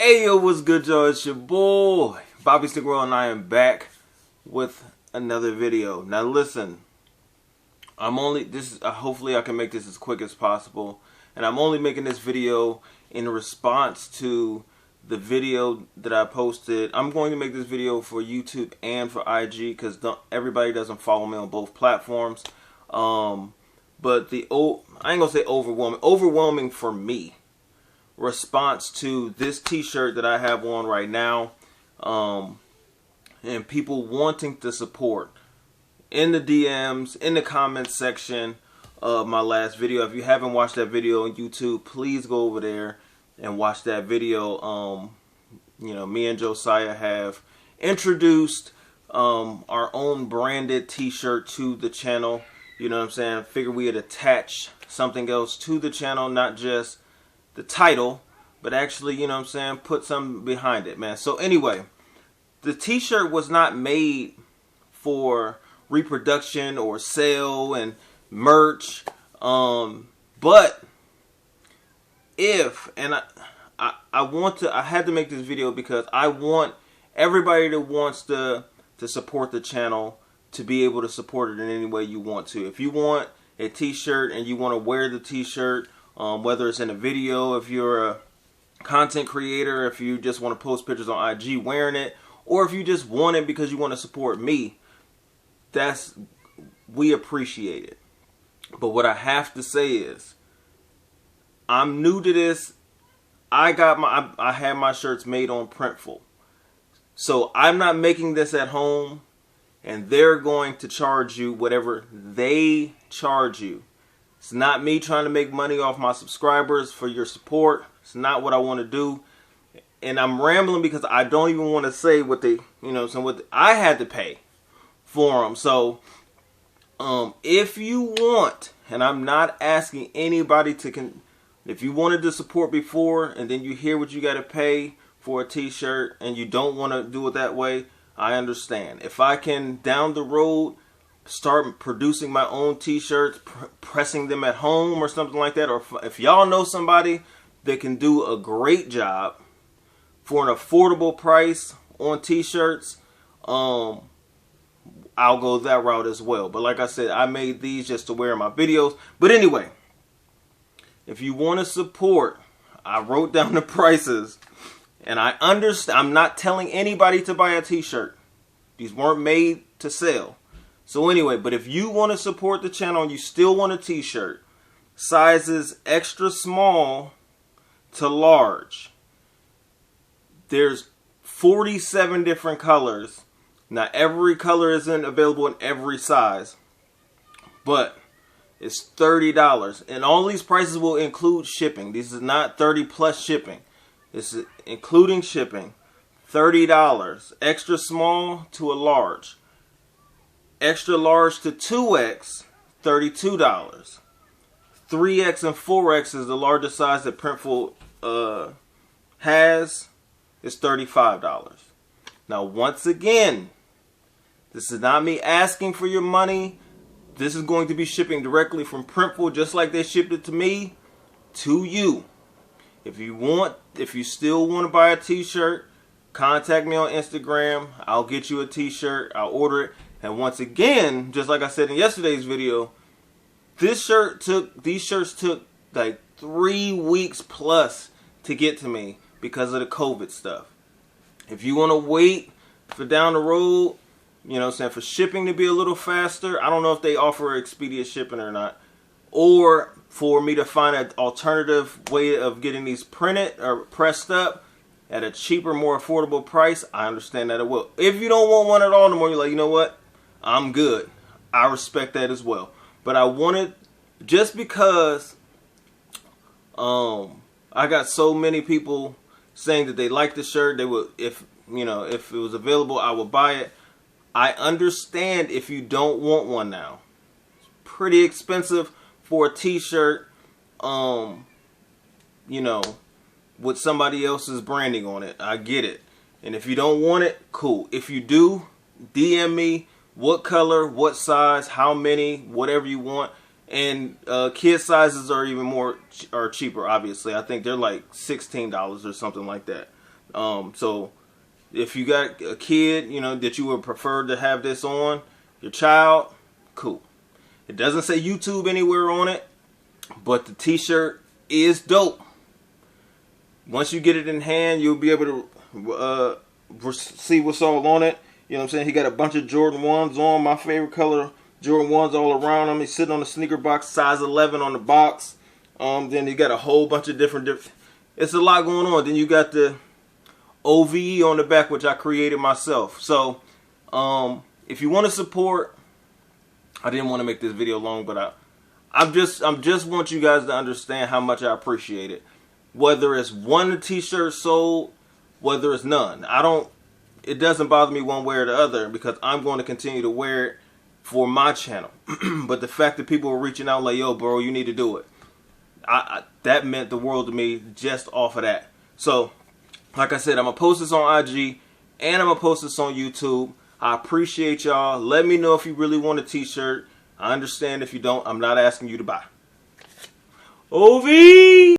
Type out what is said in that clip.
Hey yo, what's good, y'all? It's your boy Bobby Sneakerhead, and I am back with another video. Now listen, hopefully I can make this as quick as possible, and I'm only making this video in response to the video that I posted. I'm going to make this video for YouTube and for IG because everybody doesn't follow me on both platforms. But I ain't gonna say overwhelming for me response to this t-shirt that I have on right now, and people wanting to support in the DMs, in the comments section of my last video. If you haven't watched that video on YouTube, please go over there and watch that video. You know, me and Josiah have introduced our own branded t-shirt to the channel. You know what I'm saying? Figure we had attach something else to the channel, not just the title, but actually, you know what I'm saying, put something behind it, man. So anyway, the t-shirt was not made for reproduction or sale and merch, but I had to make this video because I want everybody that wants to support the channel to be able to support it in any way you want to. If you want a t-shirt and you want to wear the t-shirt, whether it's in a video, if you're a content creator, if you just want to post pictures on IG wearing it, or if you just want it because you want to support me, we appreciate it. But what I have to say is, I'm new to this. I had my shirts made on Printful, so I'm not making this at home, and they're going to charge you whatever they charge you. It's not me trying to make money off my subscribers for your support. It's not what I want to do. And I'm rambling because I don't even want to say what I had to pay for them. So, if you want, and I'm not asking anybody if you wanted to support before and then you hear what you got to pay for a t-shirt and you don't want to do it that way, I understand. If I can, down the road, start producing my own t-shirts, pressing them at home or something like that, or if y'all know somebody that can do a great job for an affordable price on t-shirts, I'll go that route as well. But like I said, I made these just to wear in my videos. But anyway, if you want to support, I wrote down the prices, and I understand. I'm not telling anybody to buy a t-shirt. These weren't made to sell. So anyway, but if you want to support the channel and you still want a t-shirt, sizes extra small to large, there's 47 different colors. Now every color isn't available in every size, but it's $30. And all these prices will include shipping. This is not 30 plus shipping. This is including shipping. $30. Extra small to a large. Extra large to 2X, $32. 3X and 4X is the largest size that Printful has, is $35. Now once again, this is not me asking for your money. This is going to be shipping directly from Printful, just like they shipped it to me, to you. If you still want to buy a t-shirt, contact me on Instagram. I'll get you a t-shirt. I'll order it. And once again, just like I said in yesterday's video, these shirts took like 3 weeks plus to get to me because of the COVID stuff. If you want to wait for down the road, you know what I'm saying, for shipping to be a little faster, I don't know if they offer Expedia shipping or not, or for me to find an alternative way of getting these printed or pressed up at a cheaper, more affordable price, I understand that it will. If you don't want one at all anymore, you're like, you know what? I'm good. I respect that as well. But I wanted, just because I got so many people saying that they like the shirt, they would, if it was available, I would buy it. I understand if you don't want one now. It's pretty expensive for a t-shirt, with somebody else's branding on it. I get it. And if you don't want it, cool. If you do, DM me what color, what size, how many, whatever you want. And kid sizes are even cheaper, obviously. I think they're like $16 or something like that. So if you got a kid, you know, that you would prefer to have this on, your child, cool. It doesn't say YouTube anywhere on it, but the t-shirt is dope. Once you get it in hand, you'll be able to see what's all on it. You know what I'm saying? He got a bunch of Jordan 1s on, my favorite color, Jordan 1s all around him. He's sitting on the sneaker box, size 11 on the box. Then you got a whole bunch of different, it's a lot going on. Then you got the OVE on the back, which I created myself. So, if you want to support, I didn't want to make this video long, but I'm just want you guys to understand how much I appreciate it. Whether it's one t-shirt sold, whether it's none, it doesn't bother me one way or the other, because I'm going to continue to wear it for my channel. But the fact that people were reaching out like, yo, bro, you need to do it, that meant the world to me just off of that. So, like I said, I'm going to post this on IG and I'm going to post this on YouTube. I appreciate y'all. Let me know if you really want a t-shirt. I understand if you don't. I'm not asking you to buy. OV!